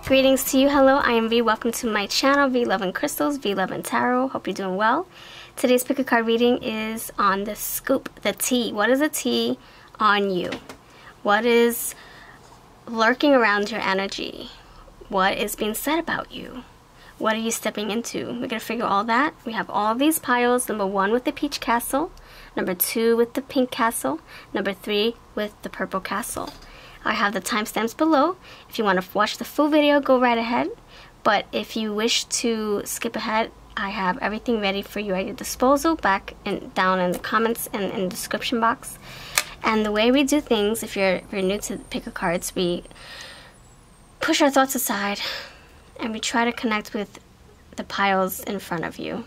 Greetings to you. Hello, I am V. Welcome to my channel, V Love and Crystals, V Love and Tarot. Hope you're doing well. Today's pick a card reading is on the scoop, the tea. What is a tea on you? What is lurking around your energy? What is being said about you? What are you stepping into? We're going to figure all that. We have all of these piles. Number 1 with the peach castle. Number 2 with the pink castle. Number 3 with the purple castle. I have the timestamps below. If you want to watch the full video, go right ahead. But if you wish to skip ahead, I have everything ready for you at your disposal back and down in the comments and in the description box. And the way we do things, if you're new to pick a cards, we push our thoughts aside and we try to connect with the piles in front of you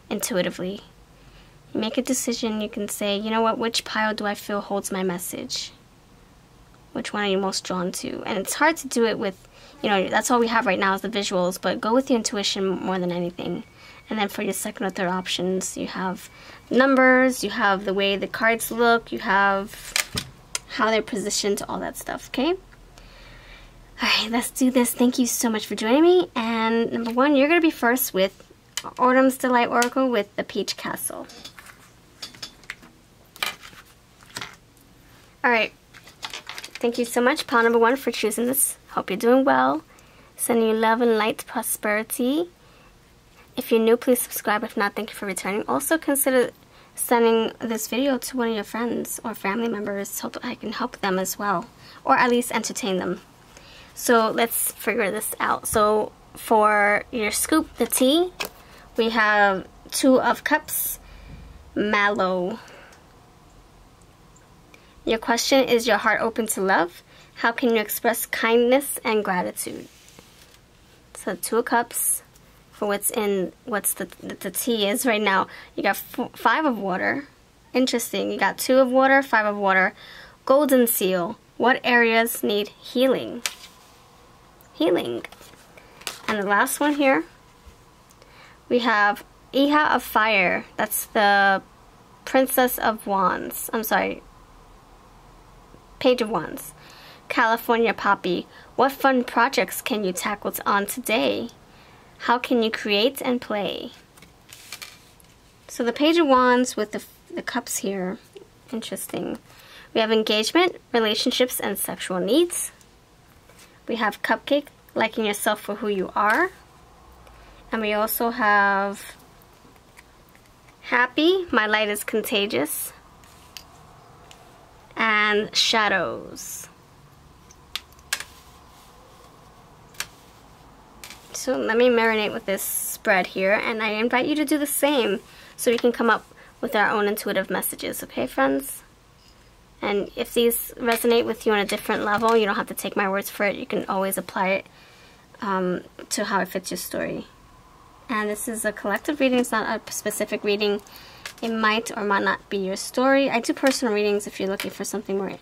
intuitively. You make a decision. You can say, you know what, which pile do I feel holds my message? Which one are you most drawn to? And it's hard to do it with, you know, that's all we have right now is the visuals, but go with your intuition more than anything. And then for your second or third options, you have numbers, you have the way the cards look, you have how they're positioned, all that stuff, okay? Alright, let's do this. Thank you so much for joining me. And number 1, you're going to be first with Autumn's Delight Oracle with the Peach Castle. Alright, thank you so much, pile number 1, for choosing this. Hope you're doing well. Sending you love and light, prosperity. If you're new, please subscribe. If not, thank you for returning. Also, consider sending this video to one of your friends or family members. Hope I can help them as well, or at least entertain them. So let's figure this out. So for your scoop, the tea, we have 2 of Cups, Mallow. Your question is, your heart open to love? How can you express kindness and gratitude? So 2 of Cups for what's the tea is right now. You got 5 of water. Interesting. You got 2 of water, 5 of water. Golden seal. What areas need healing? Healing. And the last one here, we have Iha of Fire. That's the Princess of Wands. I'm sorry. Page of Wands. California Poppy. What fun projects can you tackle on today? How can you create and play? So the Page of Wands with the cups here. Interesting. We have engagement, relationships, and sexual needs. We have Cupcake, liking yourself for who you are. And we also have Happy, my light is contagious. And Shadows. So let me marinate with this spread here, and I invite you to do the same so we can come up with our own intuitive messages, okay, friends? And if these resonate with you on a different level, you don't have to take my words for it. You can always apply it to how it fits your story. And this is a collective reading. It's not a specific reading. It might or might not be your story. I do personal readings if you're looking for something more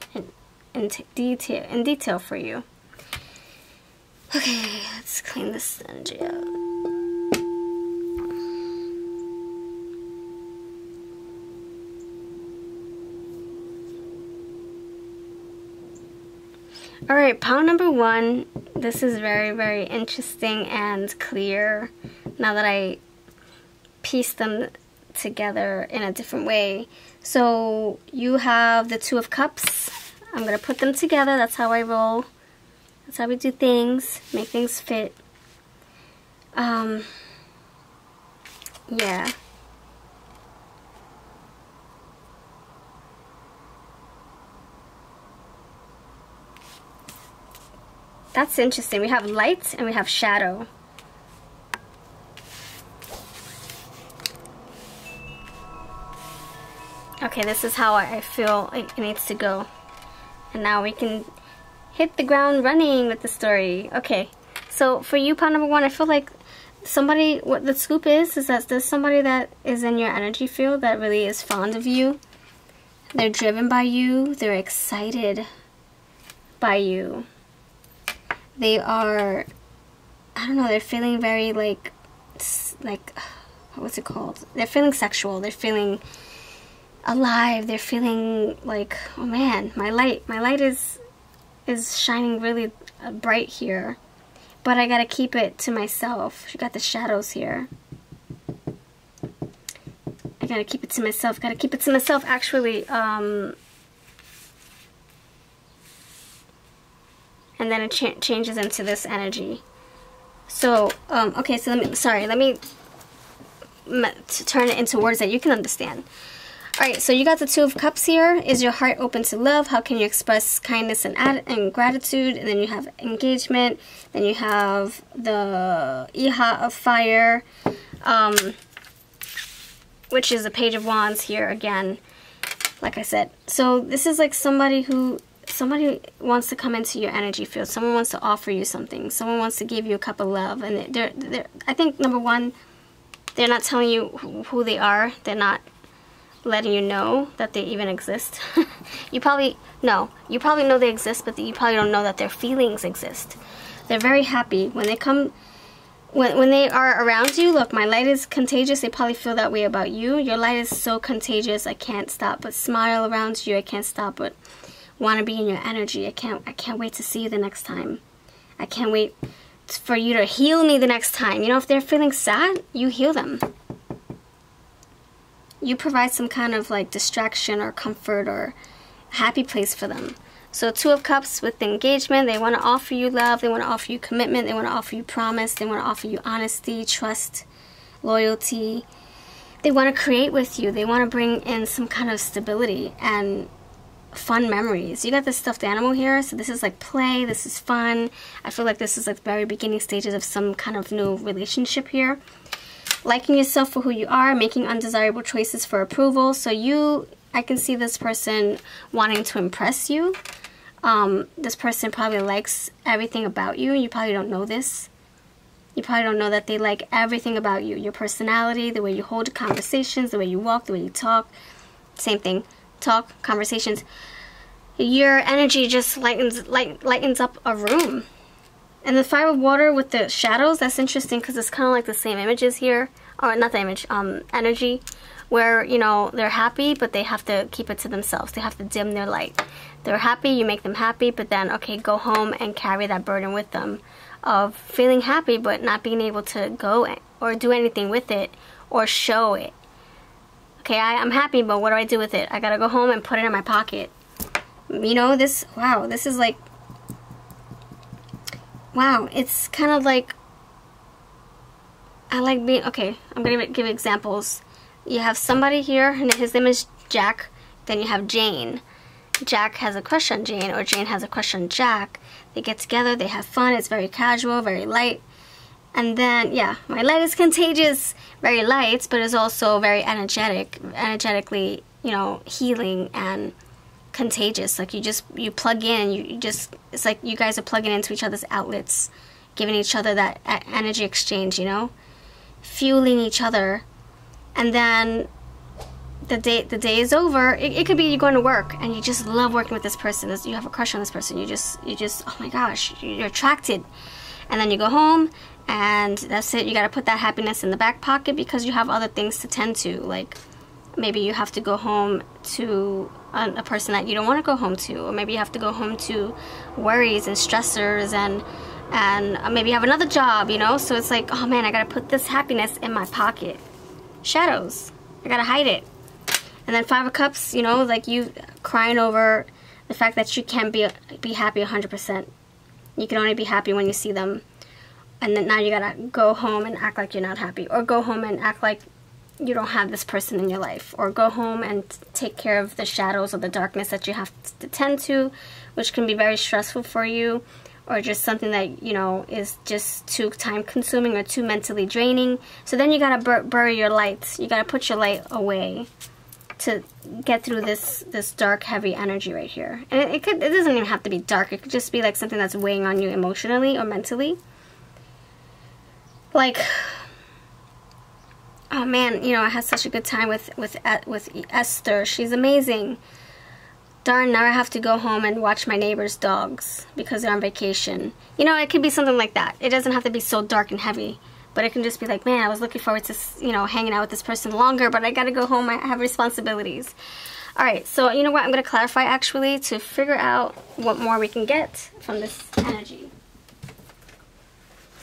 in detail for you. Okay, let's clean this energy out. Alright, pile number 1. This is very, very interesting and clear now that I pieced them together in a different way. So you have the 2 of Cups. I'm going to put them together. That's how I roll. That's how we do things. Make things fit. Yeah. That's interesting. We have light and we have shadow. Okay, this is how I feel it needs to go. And now we can hit the ground running with the story. Okay, so for you, pile number 1, I feel like somebody, what the scoop is that there's somebody that is in your energy field that really is fond of you. They're driven by you. They're excited by you. They are, I don't know, they're feeling very like, what's it called? They're feeling sexual. They're feeling alive. They're feeling like, oh man, my light is shining really bright here. but I gotta keep it to myself. She got the shadows here. I gotta keep it to myself. Gotta keep it to myself, actually. And then it changes into this energy. So, okay, so let me turn it into words that you can understand. Alright, so you got the Two of Cups here. Is your heart open to love? How can you express kindness and gratitude? And then you have engagement. Then you have the Iha of Fire, which is the Page of Wands here again, like I said. So this is like somebody wants to come into your energy field. Someone wants to offer you something. Someone wants to give you a cup of love. And I think, number one, they're not telling you who they are. They're not letting you know that they even exist. You probably know they exist, but you probably don't know that their feelings exist. They're very happy when they come. When they are around you, look, my light is contagious. They probably feel that way about you. Your light is so contagious. I can't stop but smile around you. I can't stop but want to be in your energy. I can't wait to see you the next time. I can't wait for you to heal me the next time. You know, if they're feeling sad, you heal them. You provide some kind of like distraction or comfort or happy place for them. So Two of Cups with engagement, they want to offer you love, they want to offer you commitment, they want to offer you promise, they want to offer you honesty, trust, loyalty. They want to create with you. They want to bring in some kind of stability and fun memories. You got the stuffed animal here, so this is like play, this is fun. I feel like this is like the very beginning stages of some kind of new relationship here. Liking yourself for who you are, making undesirable choices for approval. So I can see this person wanting to impress you. This person probably likes everything about you. You probably don't know this. You probably don't know that they like everything about you. Your personality, the way you hold conversations, the way you walk, the way you talk. Same thing. Talk, conversations. Your energy just lightens up a room. And the Five of Water with the shadows, that's interesting because it's kind of like the same images here. Or not the image, energy. Where, you know, they're happy, but they have to keep it to themselves. They have to dim their light. They're happy, you make them happy, but then, okay, go home and carry that burden with them of feeling happy, but not being able to go or do anything with it or show it. Okay, I'm happy, but what do I do with it? I gotta go home and put it in my pocket. You know, this is like, wow, it's kind of like, I like being, okay, I'm gonna give examples. You have somebody here, and his name is Jack. Then you have Jane. Jack has a crush on Jane, or Jane has a crush on Jack. They get together, they have fun, it's very casual, very light. And then, yeah, my light is contagious, very light, but it's also very energetically, you know, healing and contagious. Like you plug in, it's like you guys are plugging into each other's outlets, giving each other that energy exchange, you know, fueling each other. And then the day is over. It could be you're going to work and you just love working with this person. You have a crush on this person. You just oh my gosh, you're attracted. And then you go home and that's it. You got to put that happiness in the back pocket because you have other things to tend to. Like maybe you have to go home to a person that you don't want to go home to, or maybe you have to go home to worries and stressors and maybe you have another job, you know. So it's like, oh man, I got to put this happiness in my pocket. Shadows, I gotta hide it. And then Five of Cups, you know, like you crying over the fact that you can't be happy 100%. You can only be happy when you see them. And then now you gotta go home and act like you're not happy, or go home and act like you don't have this person in your life, or go home and take care of the shadows or the darkness that you have to tend to, which can be very stressful for you, or just something that, you know, is just too time consuming or too mentally draining. So then you gotta bury your lights. You gotta put your light away to get through this dark, heavy energy right here. And it doesn't even have to be dark. It could just be like something that's weighing on you emotionally or mentally. Like, oh man, you know, I had such a good time with Esther. She's amazing. Darn, now I have to go home and watch my neighbor's dogs because they're on vacation. You know, it could be something like that. It doesn't have to be so dark and heavy. But it can just be like, man, I was looking forward to, you know, hanging out with this person longer, but I gotta go home, I have responsibilities. Alright, so you know what, I'm gonna clarify actually to figure out what more we can get from this energy.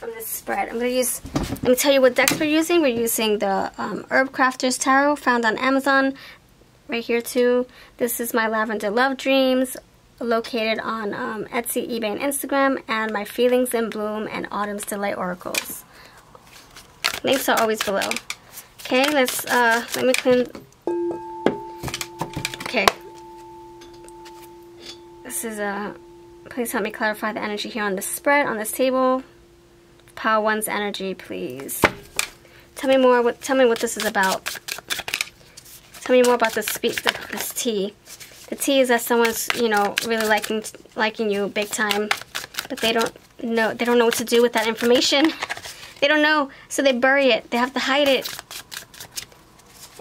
from this spread. Let me tell you what decks we're using. We're using the Herb Crafters Tarot, found on Amazon. Right here too. This is my Lavender Love Dreams, located on Etsy, eBay, and Instagram, and my Feelings in Bloom and Autumn's Delight Oracles. Links are always below. Okay, let me clean. Okay. This is please help me clarify the energy here on this spread, on this table. Pile 1's energy, please. Tell me more. Tell me what this is about. Tell me more about this tea. The tea is that someone's, you know, really liking you big time, but they don't know what to do with that information. They don't know, so they bury it. They have to hide it.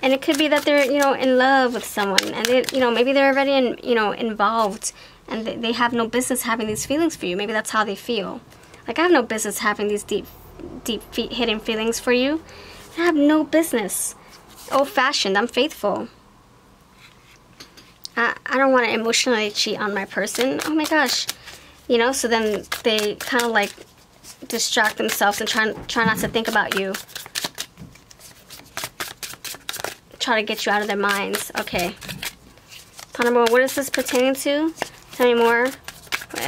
And it could be that they're, you know, in love with someone, and they, you know, maybe they're already involved, and they have no business having these feelings for you. Maybe that's how they feel. Like, I have no business having these deep hidden feelings for you. I have no business. Old-fashioned. I'm faithful. I don't want to emotionally cheat on my person. Oh my gosh. You know, so then they kind of like distract themselves and try not to think about you. Try to get you out of their minds. Okay. What is this pertaining to? Tell me more.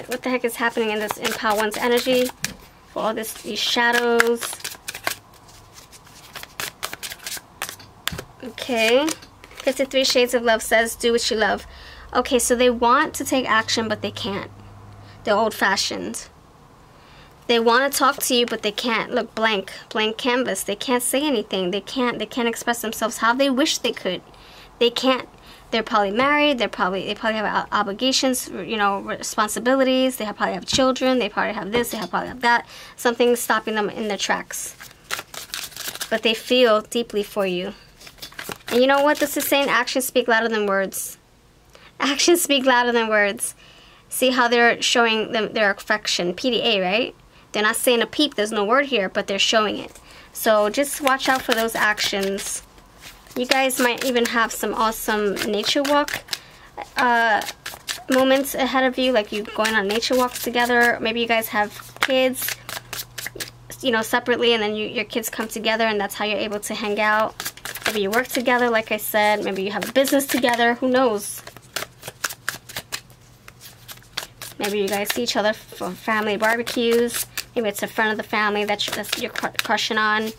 What the heck is happening in this Pile 1's energy? For all these shadows. Okay. 53 Shades of Love says, do what you love. Okay, so they want to take action, but they can't. They're old-fashioned. They want to talk to you, but they can't. Look, blank canvas. They can't say anything. They can't express themselves how they wish they could. They can't. They're probably married. They probably have obligations, you know, responsibilities. They probably have children. They probably have this. They probably have that. Something's stopping them in their tracks. But they feel deeply for you. And you know what this is saying? Actions speak louder than words. Actions speak louder than words. See how they're showing them their affection. PDA, right? They're not saying a peep. There's no word here, but they're showing it. So just watch out for those actions. You guys might even have some awesome nature walk moments ahead of you, like you going on nature walks together. Maybe you guys have kids, you know, separately, and then your kids come together, and that's how you're able to hang out. Maybe you work together, like I said. Maybe you have a business together. Who knows? Maybe you guys see each other for family barbecues. Maybe it's a friend of the family that you're crushing on.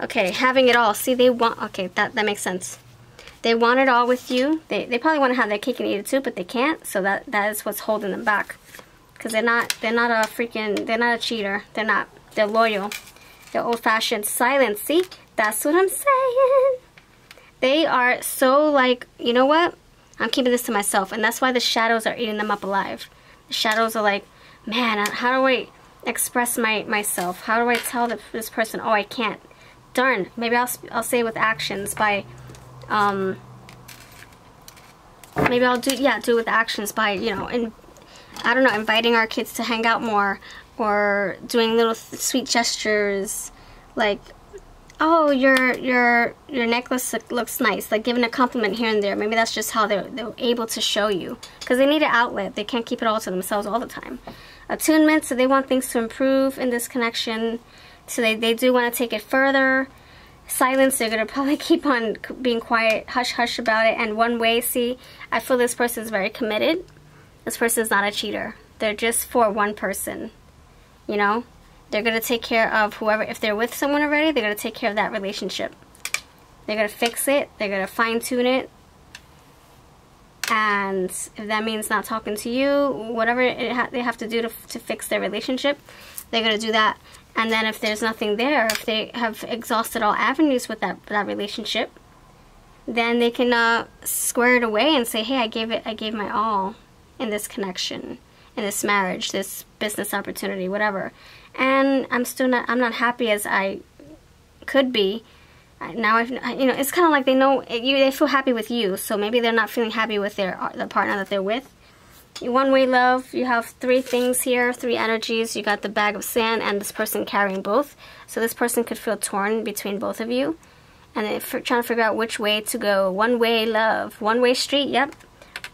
Okay, having it all. See, they want... Okay, that makes sense. They want it all with you. They probably want to have their cake and eat it too, but they can't. So that is what's holding them back. Because they're not a cheater. They're not. They're loyal. They're old-fashioned. Silent. See? That's what I'm saying. They are so like, you know what? I'm keeping this to myself. And that's why the shadows are eating them up alive. The shadows are like, man, how do I express myself? How do I tell this person, oh, I can't? Darn. Maybe I'll say with actions by, maybe I'll do it with actions by, you know, I don't know, inviting our kids to hang out more, or doing little sweet gestures, like, oh, your necklace looks nice, like giving a compliment here and there. Maybe that's just how they're able to show you, because they need an outlet. They can't keep it all to themselves all the time. Attunement, so they want things to improve in this connection, so they do want to take it further. Silence, they're going to probably keep on being quiet, hush-hush about it. And one way, see, I feel this person is very committed. This person is not a cheater. They're just for one person, you know? They're going to take care of whoever, if they're with someone already, they're going to take care of that relationship. They're going to fix it. They're going to fine-tune it. And if that means not talking to you, whatever they have to do to fix their relationship, they're going to do that. And then if there's nothing there, if they have exhausted all avenues with that relationship, then they can square it away and say, hey, I gave my all in this connection, in this marriage, this business opportunity, whatever. And I'm not happy as I could be. Now, you know, it's kind of like they know they feel happy with you, so maybe they're not feeling happy with the partner that they're with. One-way love, you have three things here, three energies. You got the bag of sand and this person carrying both. So this person could feel torn between both of you. And they're trying to figure out which way to go. One-way love. One-way street, yep.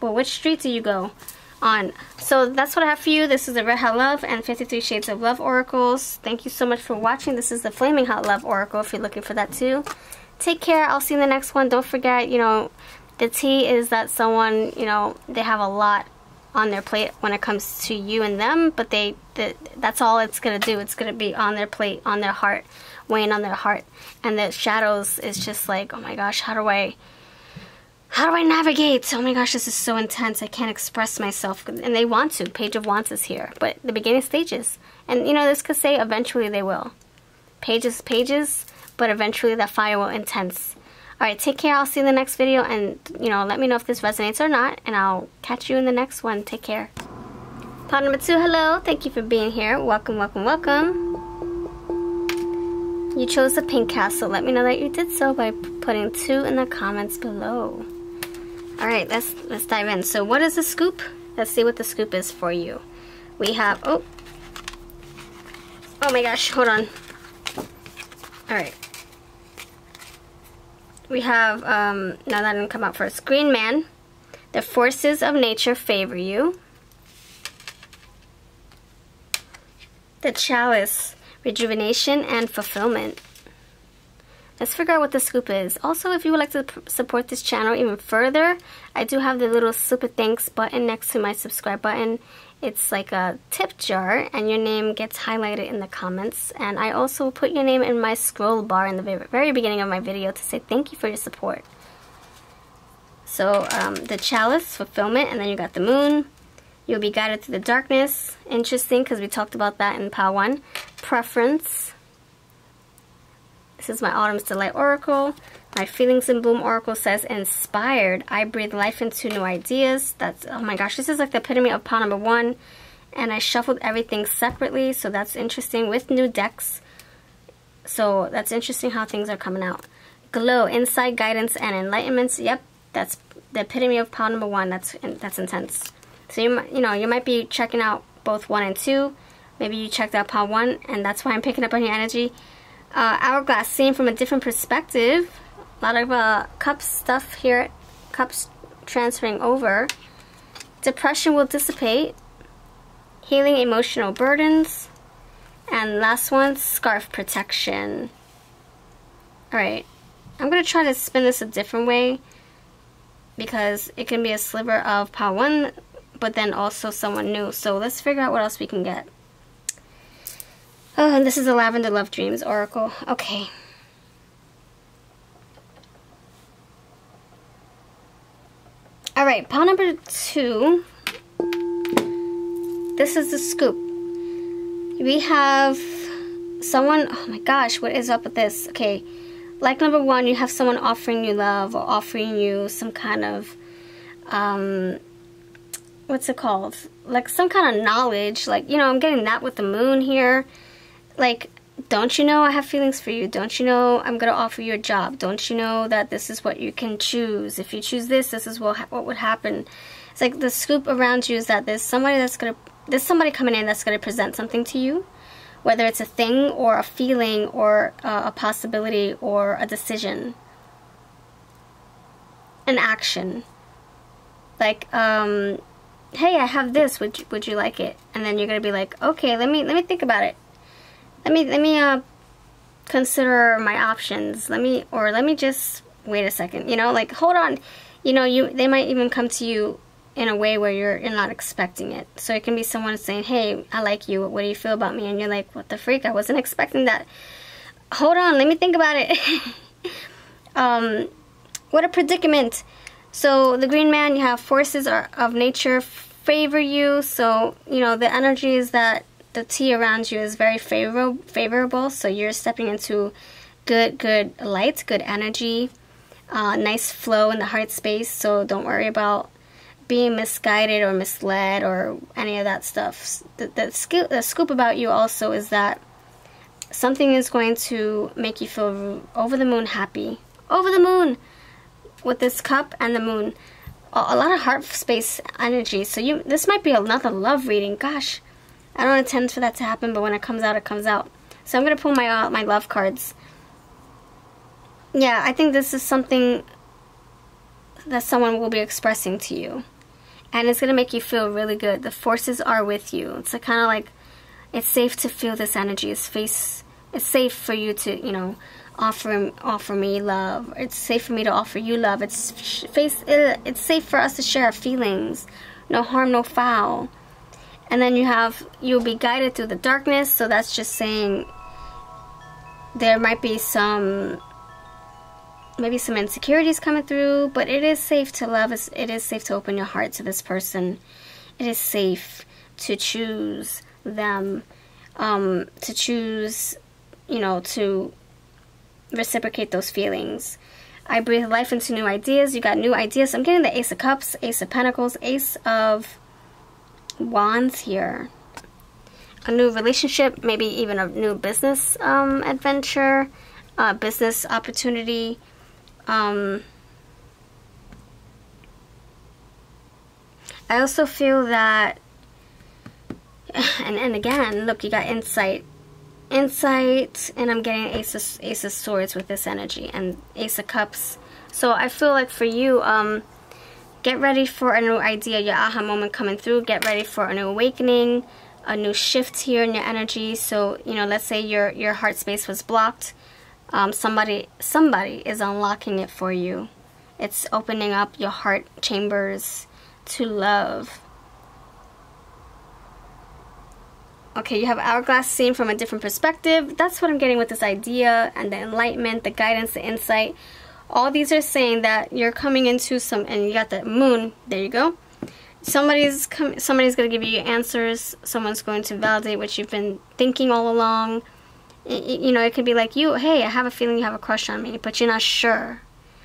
Well, which street do you go? on. So that's what I have for you. This is the Red Hot Love and 53 Shades of Love oracles. Thank you so much for watching. This is the Flaming Hot Love oracle if you're looking for that too. Take care. I'll see you in the next one. Don't forget, you know, the T is that someone, you know, they have a lot on their plate when it comes to you and them, but that's all it's going to do. It's going to be on their plate, on their heart, weighing on their heart. And the shadows is just like, oh my gosh, how do I navigate? Oh my gosh, this is so intense. I can't express myself. And they want to. Page of Wands is here. But the beginning stages. And you know, this could say eventually they will. Pages, but eventually that fire will intense. Alright, take care. I'll see you in the next video. And, you know, let me know if this resonates or not. And I'll catch you in the next one. Take care. Pile number 2, hello. Thank you for being here. Welcome, welcome, welcome. You chose the pink castle. Let me know that you did so by putting 2 in the comments below. Alright, let's dive in. So what is the scoop? Let's see what the scoop is for you. We have, oh my gosh, hold on. Alright. We have, no, that didn't come out first. Green Man. The forces of nature favor you. The Chalice. Rejuvenation and fulfillment. Let's figure out what the scoop is. Also, if you would like to support this channel even further, I do have the little super thanks button next to my subscribe button. It's like a tip jar, and your name gets highlighted in the comments. And I also put your name in my scroll bar in the very beginning of my video to say thank you for your support. So, the Chalice, fulfillment, and then you got the Moon. You'll be guided through the darkness. Interesting, because we talked about that in Pile 1. Preference. This is my Autumn's Delight Oracle. My Feelings in Bloom Oracle says, inspired. I breathe life into new ideas. That's, oh my gosh, this is like the epitome of pile number 1. And I shuffled everything separately, so that's interesting, with new decks. So that's interesting how things are coming out. Glow, insight, guidance, and enlightenment. Yep, that's the epitome of pile number 1. That's intense. So you might be checking out both 1 and 2. Maybe you checked out pile 1, and that's why I'm picking up on your energy. Hourglass, seen from a different perspective. A lot of cup stuff here. Cups transferring over. Depression will dissipate. Healing emotional burdens. And last one, scarf protection. Alright. I'm going to try to spin this a different way, because it can be a sliver of pile 1, but then also someone new. So let's figure out what else we can get. Oh, and this is the Lavender Love Dreams Oracle. Okay. Alright, pile number 2. This is the scoop. We have someone, oh my gosh, what is up with this? Okay, like number 1, you have someone offering you love or offering you some kind of, what's it called? Like some kind of knowledge. Like, you know, I'm getting that with the Moon here. Like, don't you know I have feelings for you? Don't you know I'm going to offer you a job? Don't you know that this is what you can choose? If you choose this, this is what would happen. It's like the scoop around you is that there's somebody coming in that's going to present something to you. Whether it's a thing or a feeling or a possibility or a decision. An action. Like, hey, I have this. Would you like it? And then you're going to be like, okay, let me think about it. Let me consider my options. Let me just wait a second. You know, like, hold on. You know, they might even come to you in a way where you're not expecting it. So it can be someone saying, hey, I like you. What do you feel about me? And you're like, what the freak? I wasn't expecting that. Hold on, let me think about it. What a predicament. So the Green Man, you have forces of nature favor you. So, you know, the energy is that the T around you is very favorable. So you're stepping into good light, good energy, nice flow in the heart space. So don't worry about being misguided or misled or any of that stuff. The scoop about you also is that something is going to make you feel over the moon happy. Over the moon! With this cup and the Moon. A lot of heart space energy. So this might be another love reading. Gosh, I don't intend for that to happen, but when it comes out, it comes out. So I'm going to pull my love cards. Yeah, I think this is something that someone will be expressing to you. And it's going to make you feel really good. The forces are with you. It's kind of like, it's safe to feel this energy. It's safe for you to, you know, offer me love. It's safe for me to offer you love. It's safe for us to share our feelings. No harm, no foul. And then you'll be guided through the darkness. So that's just saying there might be maybe some insecurities coming through, but it is safe to love. It is safe to open your heart to this person. It is safe to choose them, to choose, you know, to reciprocate those feelings. I breathe life into new ideas. You got new ideas. I'm getting the Ace of Cups, Ace of Pentacles, Ace of Wands here. A new relationship, maybe even a new business adventure, business opportunity. I also feel that, and again, look, you got insight, and I'm getting Ace of Swords with this energy, and Ace of Cups. So I feel like for you, get ready for a new idea, your aha moment coming through. Get ready for a new awakening, a new shift here in your energy. So, you know, let's say your heart space was blocked. Somebody is unlocking it for you. It's opening up your heart chambers to love. Okay, you have Hourglass seen from a different perspective. That's what I'm getting with this idea, and the enlightenment, the guidance, the insight. All these are saying that you're coming into some, and you got the Moon. There you go. Somebody's going to give you answers. Someone's going to validate what you've been thinking all along. You know, it could be like you, hey, I have a feeling you have a crush on me, but you're not sure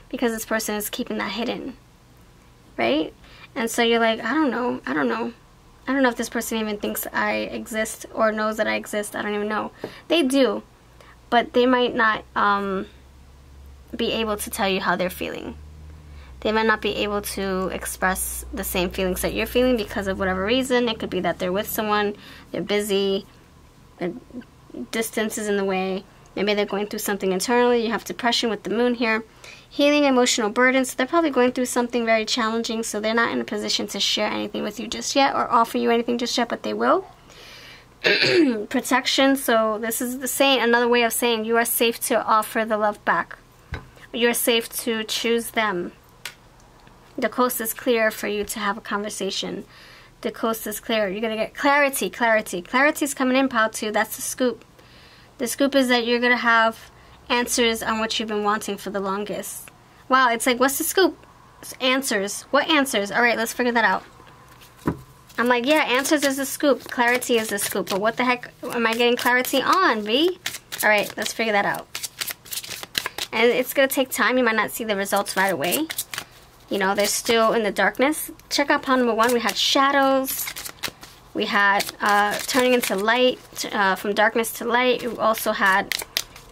because this person is keeping that hidden, right? And so you're like, I don't know if this person even thinks I exist or knows that I exist. I don't even know. They do, but they might not be able to tell you how they're feeling. They might not be able to express the same feelings that you're feeling because of whatever reason. It could be that they're with someone, they're busy, distance is in the way. Maybe they're going through something internally. You have depression with the Moon here. Healing emotional burdens. So they're probably going through something very challenging, so they're not in a position to share anything with you just yet or offer you anything just yet, but they will. Protection. So this is another way of saying you are safe to offer the love back. You're safe to choose them. The coast is clear for you to have a conversation. The coast is clear. You're going to get clarity. Clarity is coming in, pal, too. That's the scoop. The scoop is that you're going to have answers on what you've been wanting for the longest. Wow, it's like, what's the scoop? It's answers. What answers? All right, let's figure that out. I'm like, yeah, answers is the scoop. Clarity is the scoop. But what the heck am I getting clarity on, V? All right, let's figure that out. And it's going to take time. You might not see the results right away. You know, they're still in the darkness. Check out pile number 1. We had shadows. We had turning into light, from darkness to light. We also had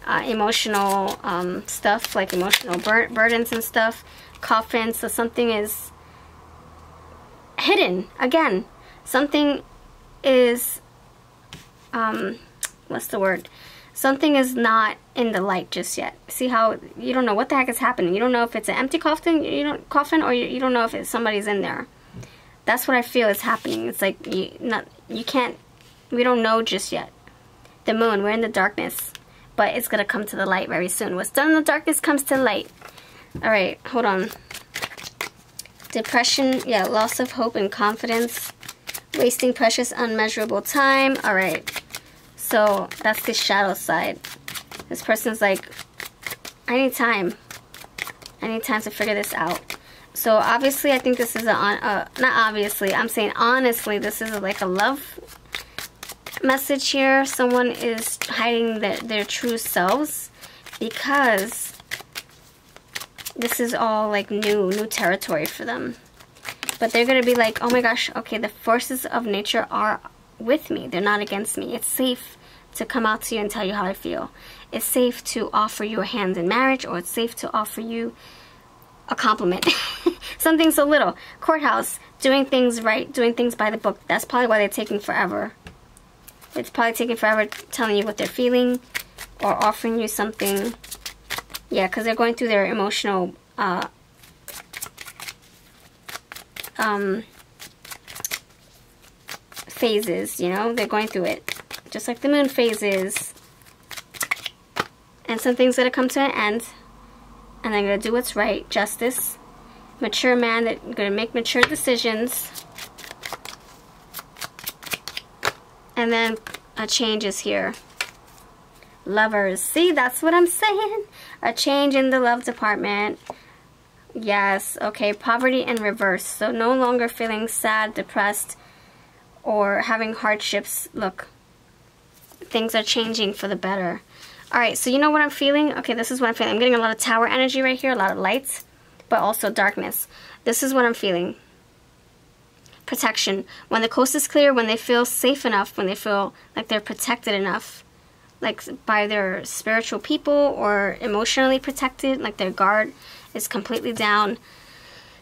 emotional stuff, like emotional burdens and stuff. Coffins. So something is hidden. Again, something is, what's the word? Something is not in the light just yet. See how you don't know what the heck is happening. You don't know if it's an empty coffin, or you don't know if somebody's in there. That's what I feel is happening. It's like we don't know just yet. The Moon, we're in the darkness, but it's gonna come to the light very soon. What's done in the darkness comes to the light. All right, hold on. Depression, yeah, loss of hope and confidence, wasting precious, unmeasurable time. All right. So that's the shadow side. This person's like, I need time. I need time to figure this out. So obviously, I think this is not obviously, I'm saying honestly, this is like a love message here. Someone is hiding their true selves because this is all like new territory for them. But they're going to be like, oh my gosh, okay, the forces of nature are with me. They're not against me. It's safe to come out to you and tell you how I feel. It's safe to offer you a hand in marriage, or it's safe to offer you a compliment. Something so little. Courthouse, doing things right, doing things by the book. That's probably why they're taking forever. It's probably taking forever telling you what they're feeling or offering you something. Yeah, because they're going through their emotional phases, you know, they're going through it. Just like the moon phases. And some things that come to an end. And they're going to do what's right. Justice. Mature man that going to make mature decisions. And then a change is here. Lovers. See, that's what I'm saying. A change in the love department. Yes. Okay. Poverty in reverse. So no longer feeling sad, depressed, or having hardships. Look. Things are changing for the better. Alright, so you know what I'm feeling? Okay, this is what I'm feeling. I'm getting a lot of tower energy right here, a lot of lights, but also darkness. This is what I'm feeling. Protection. When the coast is clear, when they feel safe enough, when they feel like they're protected enough, like by their spiritual people, or emotionally protected, like their guard is completely down,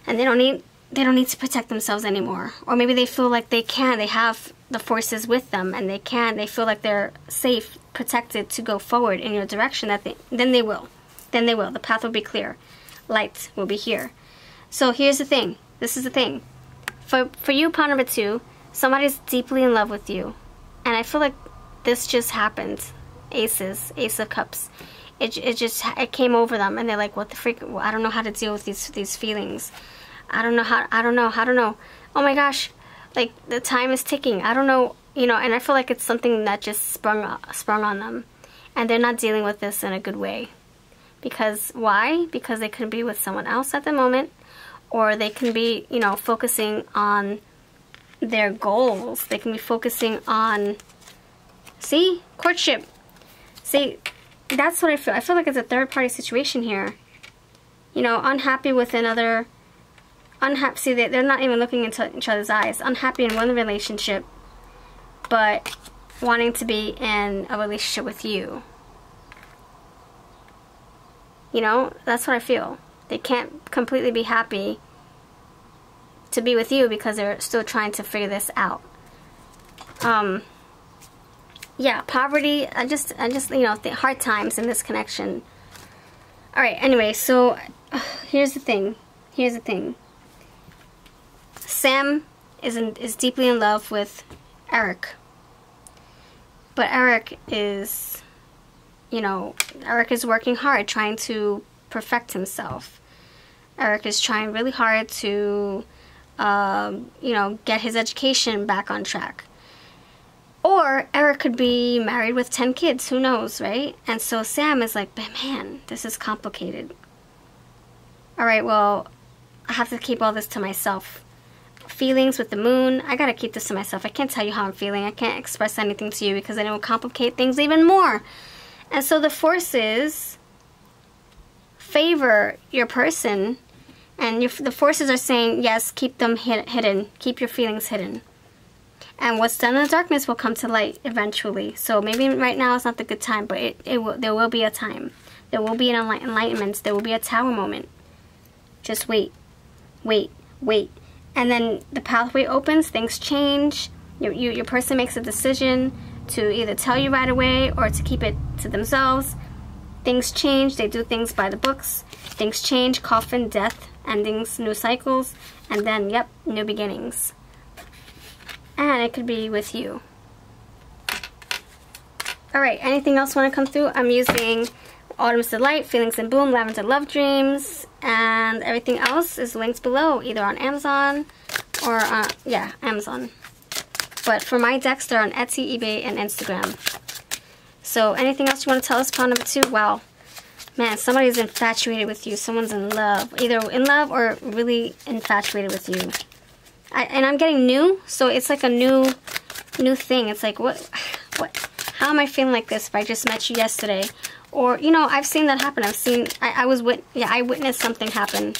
and they don't need to protect themselves anymore. Or maybe they feel like they have the forces with them, and they feel like they're safe, protected to go forward in your direction, then they will. The path will be clear. Light will be here. So here's the thing. This is the thing. For you, pawn number 2, somebody's deeply in love with you. And I feel like this just happened. Ace of Cups. It came over them, and they're like, what the freak? I don't know how to deal with these feelings. I don't know. Oh my gosh. Like, the time is ticking. I don't know, you know, and I feel like it's something that just sprung on them. And they're not dealing with this in a good way. Because, why? Because they could be with someone else at the moment. Or they can be, you know, focusing on their goals. They can be focusing on, see? Courtship. See, that's what I feel. I feel like it's a third-party situation here. You know, unhappy with another... Unhappy. See, they're not even looking into each other's eyes. Unhappy in one relationship, but wanting to be in a relationship with you. You know, that's what I feel. They can't completely be happy to be with you because they're still trying to figure this out. Yeah, poverty. I just, you know, the hard times in this connection. All right. Anyway, so here's the thing. Sam is deeply in love with Eric. But Eric is, you know, Eric is working hard trying to perfect himself. Eric is trying really hard to, you know, get his education back on track. Or Eric could be married with 10 kids, who knows, right? And so Sam is like, man, this is complicated. All right, well, I have to keep all this to myself. Feelings with the moon, I gotta keep this to myself. I can't tell you how I'm feeling. I can't express anything to you because then it will complicate things even more. And so the forces favor your person, and the forces are saying, yes, keep them hidden. Keep your feelings hidden. And what's done in the darkness will come to light eventually. So maybe right now is not the good time, but there will be a time. There will be an enlightenment. There will be a tower moment. Just wait. Wait. Wait. And then the pathway opens. Things change. Your person makes a decision to either tell you right away or to keep it to themselves. Things change. They do things by the books. Things change. Coffin, death, endings, new cycles. And then, yep, new beginnings. And it could be with you. Alright, anything else want to come through? I'm using Autumn's Delight, Feelings in Bloom, Lavender Love Dreams, and everything else is linked below, either on Amazon or, yeah, Amazon. But for my decks, they're on Etsy, eBay, and Instagram. So anything else you want to tell us, pawn number 2? Wow. Man, somebody's infatuated with you. Someone's in love. Either in love or really infatuated with you. And I'm getting new, so it's like a new thing. It's like, what, how am I feeling like this if I just met you yesterday? Or, you know, I've seen that happen. I witnessed something happen.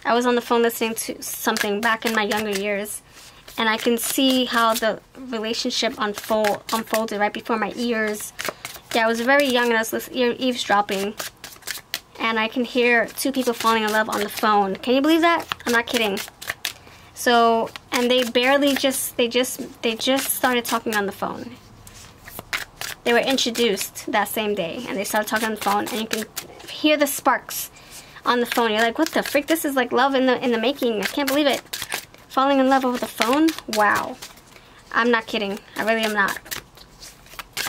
I was on the phone listening to something back in my younger years, and I can see how the relationship unfolded right before my ears. Yeah, I was very young and I was eavesdropping, and I can hear 2 people falling in love on the phone. Can you believe that? I'm not kidding. So, and they just started talking on the phone. They were introduced that same day, and they started talking on the phone, and you can hear the sparks on the phone. You're like, what the frick? This is like love in the making. I can't believe it. Falling in love over the phone? Wow. I'm not kidding. I really am not.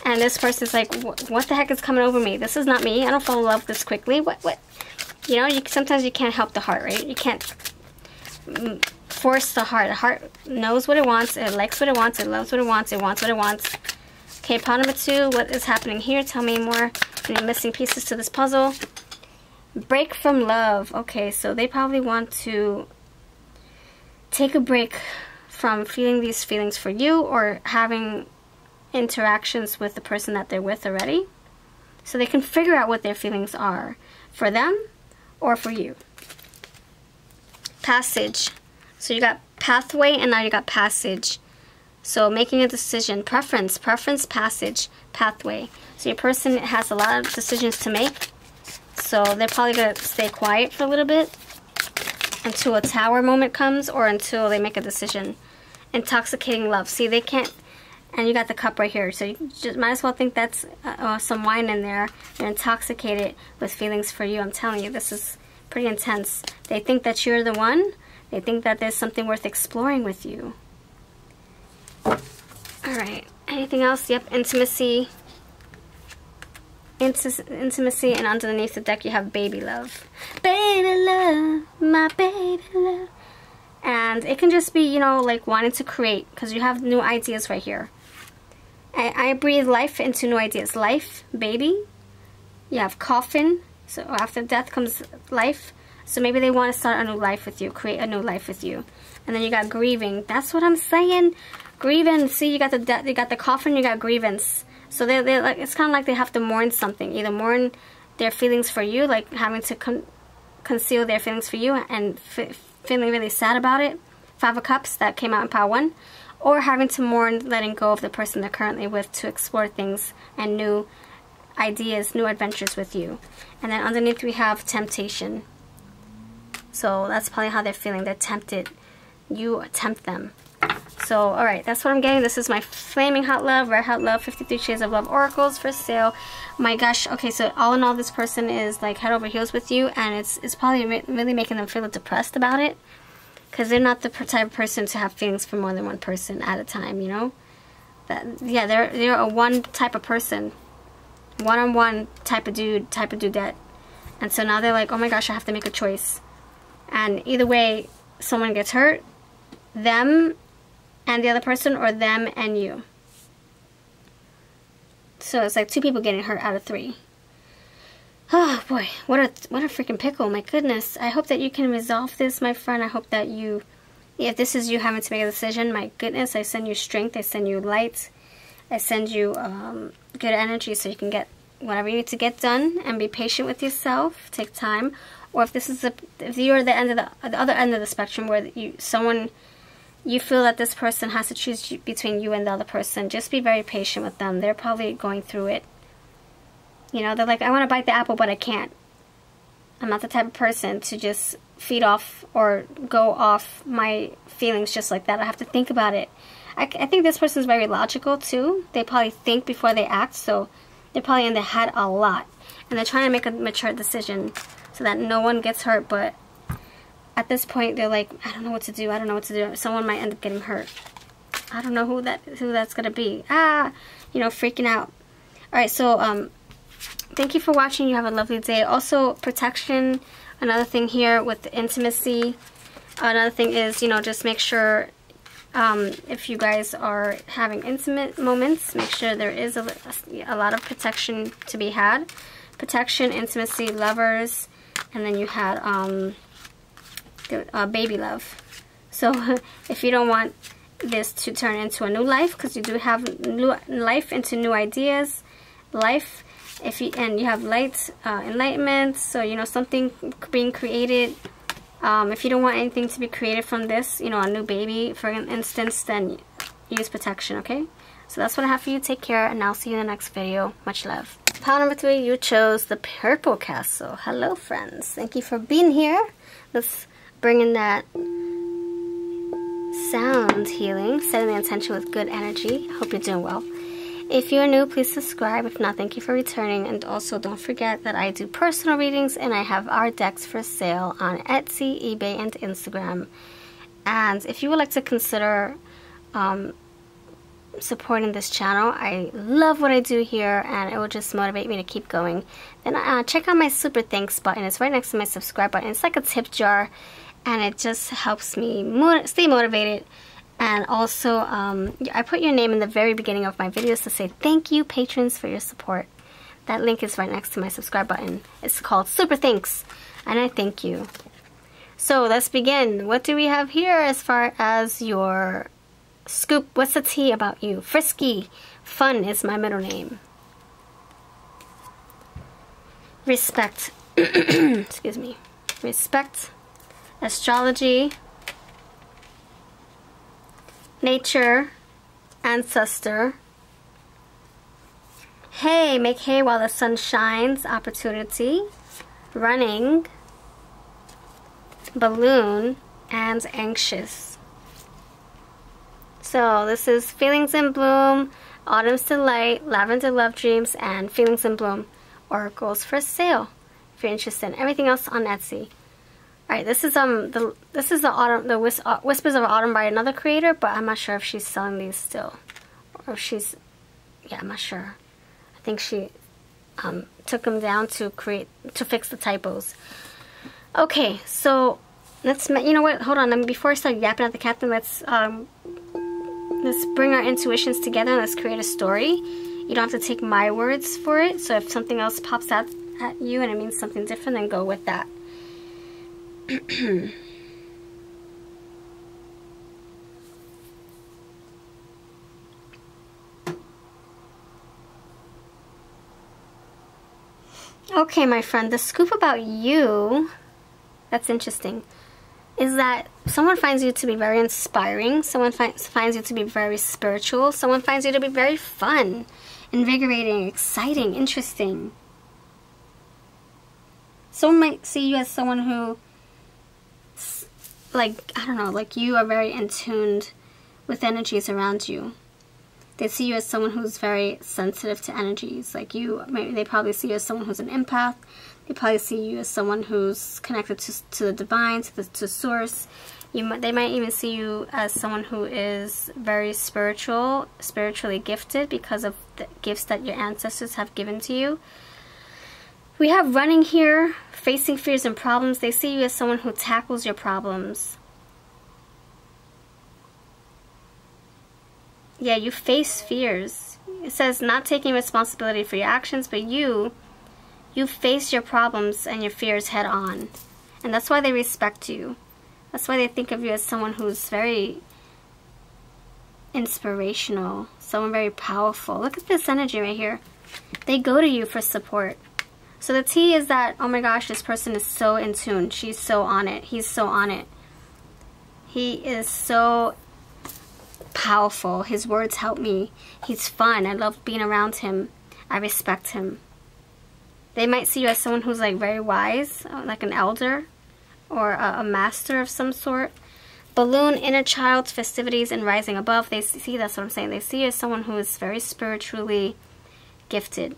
And this person's like, what the heck is coming over me? This is not me. I don't fall in love this quickly. What? You know, sometimes you can't help the heart, right? You can't force the heart. The heart knows what it wants. It likes what it wants. It loves what it wants. It wants what it wants. Okay, pile number 2. What is happening here? Tell me more. Any missing pieces to this puzzle? Break from love. Okay, so they probably want to take a break from feeling these feelings for you or having interactions with the person that they're with already, so they can figure out what their feelings are for them or for you. Passage. So you got pathway and now you got passage. So making a decision. Preference, passage, pathway. So your person has a lot of decisions to make, so they're probably going to stay quiet for a little bit until a tower moment comes or until they make a decision. Intoxicating love. See, they can't. And you got the cup right here, so you just might as well think that's some wine in there. They're intoxicated with feelings for you. I'm telling you, this is pretty intense. They think that you're the one. They think that there's something worth exploring with you. Alright, anything else? Yep, intimacy. Intimacy, and underneath the deck you have baby love. Baby love, my baby love. And it can just be, you know, like wanting to create, because you have new ideas right here. I breathe life into new ideas. Life, baby. You have coffin. So after death comes life. So maybe they want to start a new life with you. Create a new life with you. And then you got grieving. That's what I'm saying. Grievance. See, you got the coffin. You got grievance. So they're like, it's kind of like they have to mourn something. Either mourn their feelings for you, like having to conceal their feelings for you and feeling really sad about it. 5 of Cups, that came out in pile 1. Or having to mourn letting go of the person they're currently with to explore things and new ideas, new adventures with you. And then underneath we have temptation. So that's probably how they're feeling. They're tempted. You tempt them. So, alright, that's what I'm getting. This is my Flaming Hot Love, Red Hot Love, 53 Shades of Love Oracles for sale. My gosh, okay, so all in all, this person is like head over heels with you, and it's probably really making them feel depressed about it. Because they're not the type of person to have feelings for more than one person at a time, you know? Yeah, they're a one type of person. One-on-one type of dude, type of dudette. And so now they're like, oh my gosh, I have to make a choice. And either way, someone gets hurt. Them and the other person, or them and you. So it's like 2 people getting hurt out of 3. Oh boy, what a freaking pickle, my goodness. I hope that you can resolve this, my friend. I hope that you, if this is you having to make a decision, my goodness, I send you strength, I send you light, I send you good energy so you can get whatever you need to get done, and be patient with yourself, take time. Or if this is if you're the other end of the spectrum where you feel that this person has to choose between you and the other person, just be very patient with them. They're probably going through it. You know, they're like, I want to bite the apple, but I can't. I'm not the type of person to just feed off or go off my feelings just like that. I have to think about it. I think this person's very logical, too. They probably think before they act, so they're probably in their head a lot. And they're trying to make a mature decision so that no one gets hurt, but at this point, they're like, I don't know what to do. I don't know what to do. Someone might end up getting hurt. I don't know who that's going to be. You know, freaking out. All right, so, thank you for watching. You have a lovely day. Also, protection. Another thing here with the intimacy. Another thing is, you know, just make sure if you guys are having intimate moments, make sure there is a lot of protection to be had. Protection, intimacy, lovers, and then you had baby love. So if you don't want this to turn into a new life, because you do have new life into new ideas, life. And you have light, enlightenment, so you know, something being created. If you don't want anything to be created from this, you know, a new baby for instance, then use protection. Okay, so that's what I have for you. Take care, and I'll see you in the next video. Much love. Pile number 3, you chose the Purple Castle. Hello friends, thank you for being here. Let's bring in that sound healing, setting the intention with good energy. Hope you're doing well. If you're new, please subscribe. If not, thank you for returning. And also, don't forget that I do personal readings, and I have our decks for sale on Etsy, eBay, and Instagram. And if you would like to consider supporting this channel. I love what I do here, and it will just motivate me to keep going. Then check out my super thanks button. It's right next to my subscribe button. It's like a tip jar, and it just helps me stay motivated. And also, I put your name in the very beginning of my videos to say thank you, patrons, for your support. That link is right next to my subscribe button. It's called Super Thanks, and I thank you. So let's begin. What do we have here as far as your scoop? What's the tea about you? Frisky. Fun is my middle name. Respect. Excuse me. Respect. Astrology. Nature. Ancestor. Hay. Make hay while the sun shines. Opportunity. Running. Balloon. And anxious. So this is Feelings in Bloom, Autumn's Delight, Lavender Love Dreams, and Feelings in Bloom Oracles for sale. If you're interested in everything else on Etsy. Alright, this is the Whispers of Autumn by another creator, but I'm not sure if she's selling these still. Or if she's, yeah, I'm not sure. I think she took them down to fix the typos. Okay, so let's, you know what, hold on, before I start yapping at the captain, let's bring our intuitions together and let's create a story. You don't have to take my words for it, so if something else pops out at you and it means something different, then go with that. Okay, my friend, the scoop about you, that's interesting, is that someone finds you to be very inspiring, someone finds you to be very spiritual, someone finds you to be very fun, invigorating, exciting, interesting. Someone might see you as someone who, like, I don't know, like you are very in tune with energies around you. They see you as someone who's very sensitive to energies. Like you, they probably see you as someone who's an empath. They probably see you as someone who's connected to the divine, to source. They might even see you as someone who is very spiritually gifted because of the gifts that your ancestors have given to you. We have running here, facing fears and problems. They see you as someone who tackles your problems. Yeah, you face fears. It says not taking responsibility for your actions, but you face your problems and your fears head on. And that's why they respect you. That's why they think of you as someone who's very inspirational, someone very powerful. Look at this energy right here. They go to you for support. So the tea is that, oh my gosh, this person is so in tune. She's so on it. He's so on it. He is so powerful. His words help me. He's fun. I love being around him. I respect him. They might see you as someone who's like very wise, like an elder or a master of some sort. Balloon, inner child, festivities, and rising above. They see, that's what I'm saying. They see you as someone who is very spiritually gifted.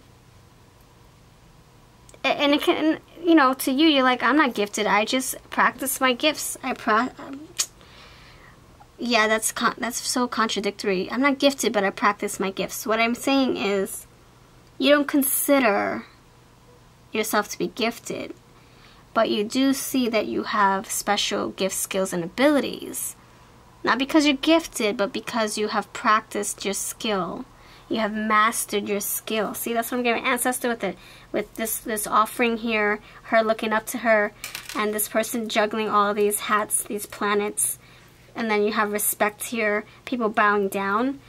And it can, you know, to you, you're like, I'm not gifted. I just practice my gifts. Yeah, that's so contradictory. I'm not gifted, but I practice my gifts. What I'm saying is, you don't consider yourself to be gifted, but you do see that you have special gifts, skills, and abilities. Not because you're gifted, but because you have practiced your skill. You have mastered your skill. See, that's what I'm giving ancestor with this offering here, her looking up to her, and this person juggling all of these hats, these planets. And then you have respect here, people bowing down.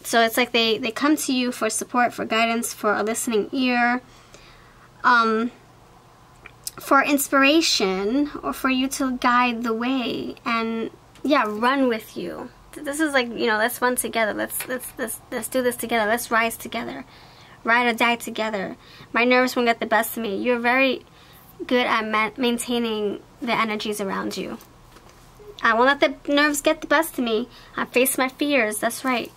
So it's like they come to you for support, for guidance, for a listening ear, for inspiration, or for you to guide the way and, yeah, run with you. This is like, you know, let's run together. Let's do this together. Let's rise together. Ride or die together. My nerves won't get the best of me. You're very good at maintaining the energies around you. I won't let the nerves get the best of me. I face my fears. That's right.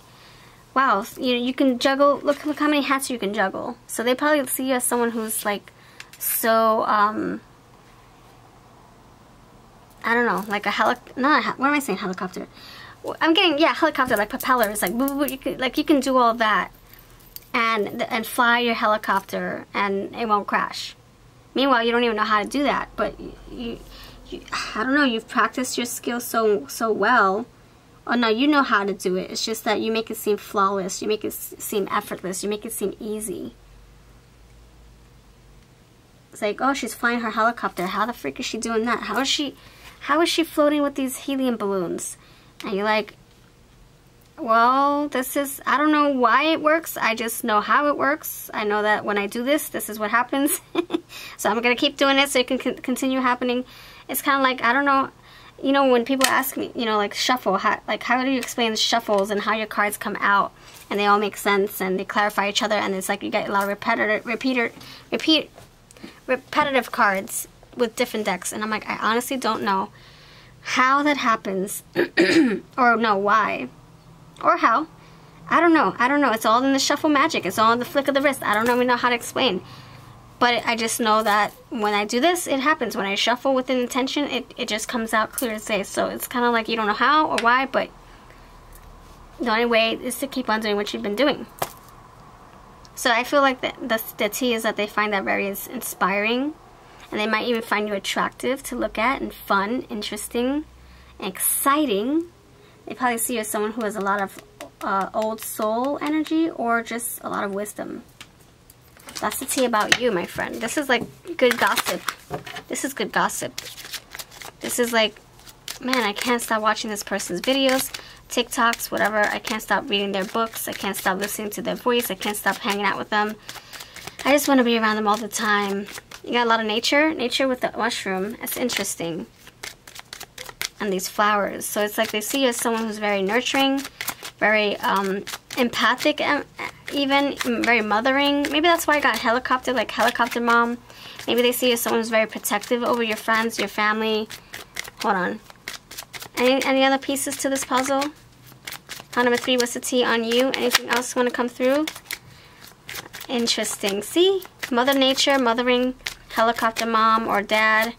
Wow, you can juggle. Look how many hats you can juggle. So they probably see you as someone who's like so I don't know, like a what am I saying, helicopter? I'm getting, yeah, helicopter, like propellers, like, you can do all that and fly your helicopter and it won't crash. Meanwhile, you don't even know how to do that, but you I don't know, you've practiced your skills so well. Oh no, you know how to do it. It's just that you make it seem flawless. You make it seem effortless. You make it seem easy. It's like, oh, she's flying her helicopter. How the freak is she doing that? How is she floating with these helium balloons? And you're like, well, I don't know why it works. I just know how it works. I know that when I do this, this is what happens. So I'm going to keep doing it so it can continue happening. It's kind of like, I don't know, you know, when people ask me, you know, like shuffle, how do you explain the shuffles and how your cards come out and they all make sense and they clarify each other, and it's like you get a lot of repetitive cards with different decks, and I'm like, I honestly don't know how that happens or no, why or how. I don't know. It's all in the shuffle magic. It's all in the flick of the wrist. I don't even know how to explain. But I just know that when I do this, it happens. When I shuffle with an intention, it just comes out clear as day. So it's kind of like you don't know how or why, but the only way is to keep on doing what you've been doing. So I feel like the tea is that they find that very inspiring. And they might even find you attractive to look at and fun, interesting, and exciting. They probably see you as someone who has a lot of old soul energy or just a lot of wisdom. That's the tea about you, my friend. This is like good gossip. This is good gossip. This is like, man, I can't stop watching this person's videos, TikToks, whatever. I can't stop reading their books. I can't stop listening to their voice. I can't stop hanging out with them. I just want to be around them all the time. You got a lot of nature with the mushroom. It's interesting. And these flowers. So it's like they see you as someone who's very nurturing, very empathic, even very mothering. Maybe that's why I got helicopter, like helicopter mom. Maybe they see you as someone who's very protective over your friends, your family. Hold on. Any other pieces to this puzzle? Card number 3, what's the tea on you? Anything else want to come through? Interesting. See? Mother Nature, mothering, helicopter mom or dad.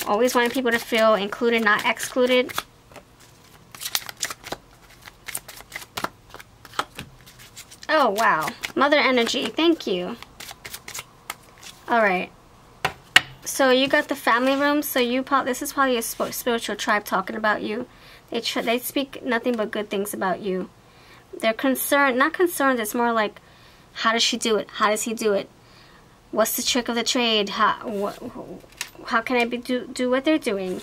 Always wanting people to feel included, not excluded. Oh, wow. Mother energy. Thank you. Alright. So you got the family room. So this is probably a spiritual tribe talking about you. They speak nothing but good things about you. They're concerned. Not concerned. It's more like, how does she do it? How does he do it? What's the trick of the trade? How can I do what they're doing?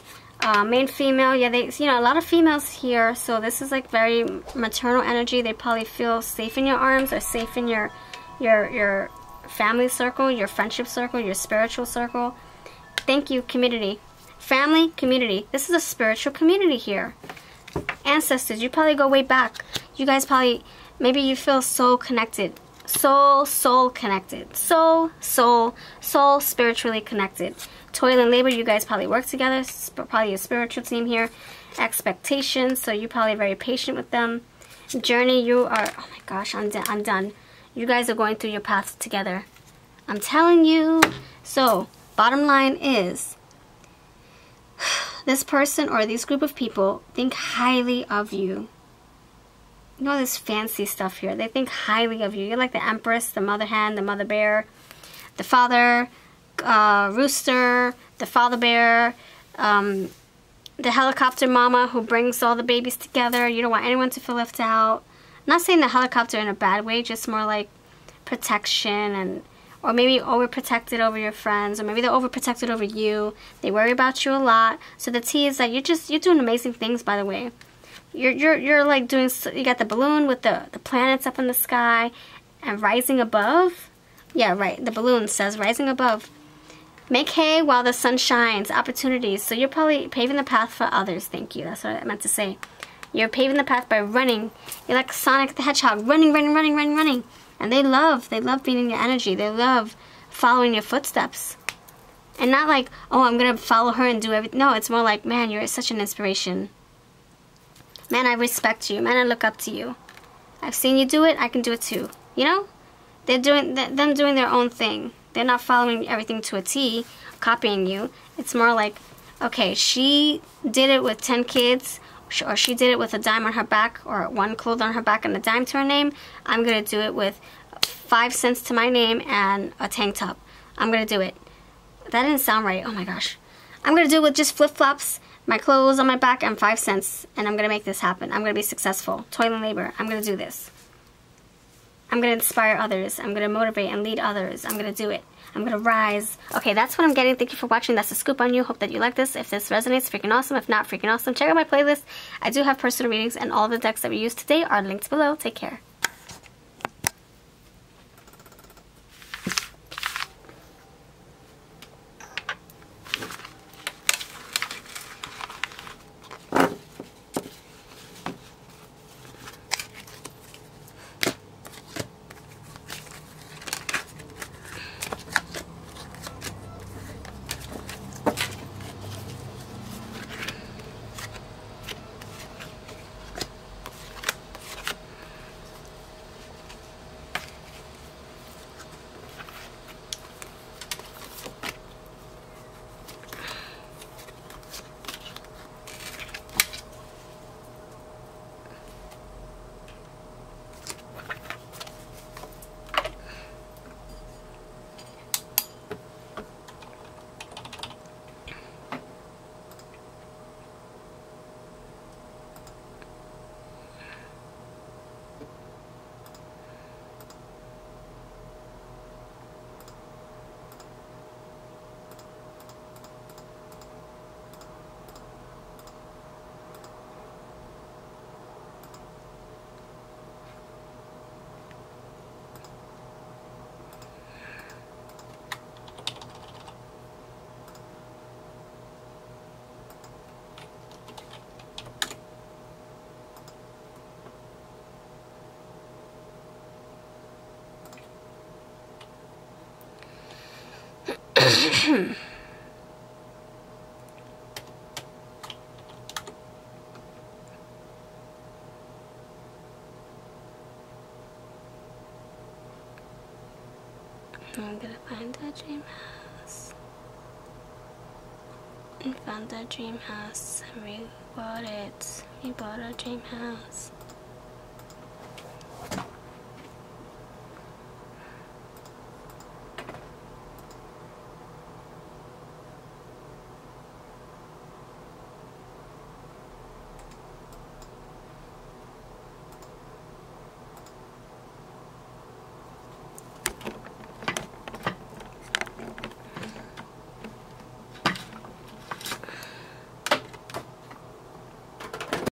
Main female, yeah, a lot of females here, so this is like very maternal energy. They probably feel safe in your arms or safe in your family circle, your friendship circle, your spiritual circle. Thank you, community. Family, community. This is a spiritual community here. Ancestors, you probably go way back. You guys probably, maybe you feel soul connected. Soul connected. Soul spiritually connected. Toil and labor, you guys probably work together. Probably a spiritual team here. Expectations, so you're probably very patient with them. Journey, you are, oh my gosh, I'm done. You guys are going through your path together. I'm telling you. So, bottom line is, this person or this group of people think highly of you. You know this fancy stuff here. They think highly of you. You're like the Empress, the Mother Hen, the Mother Bear, the Father Rooster, the Father Bear, the Helicopter Mama who brings all the babies together. You don't want anyone to feel left out. I'm not saying the helicopter in a bad way, just more like protection, or maybe overprotected over your friends, or maybe they're overprotected over you. They worry about you a lot. So the tea is that you're doing amazing things, by the way. You're like doing, you got the balloon with the planets up in the sky and rising above. Yeah, right. The balloon says rising above. Make hay while the sun shines. Opportunities. So you're probably paving the path for others. Thank you. That's what I meant to say. You're paving the path by running. You're like Sonic the Hedgehog. Running. And they love being in your energy. They love following your footsteps. And not like, oh, I'm going to follow her and do everything. No, it's more like, man, you're such an inspiration. Man, I respect you. Man, I look up to you. I've seen you do it. I can do it too. You know? They're doing them doing their own thing. They're not following everything to a T, copying you. It's more like, okay, she did it with 10 kids, or she did it with a dime on her back, or one cloth on her back and a dime to her name, I'm going to do it with 5 cents to my name and a tank top. I'm going to do it. That didn't sound right. Oh my gosh. I'm going to do it with just flip-flops, my clothes on my back, and 5 cents. And I'm going to make this happen. I'm going to be successful. Toil and labor. I'm going to do this. I'm going to inspire others. I'm going to motivate and lead others. I'm going to do it. I'm going to rise. Okay, that's what I'm getting. Thank you for watching. That's a scoop on you. Hope that you like this. If this resonates, freaking awesome. If not, freaking awesome. Check out my playlist. I do have personal readings, and all the decks that we used today are linked below. Take care. I'm gonna find that dream house. And found that dream house. And we bought it. We bought our dream house.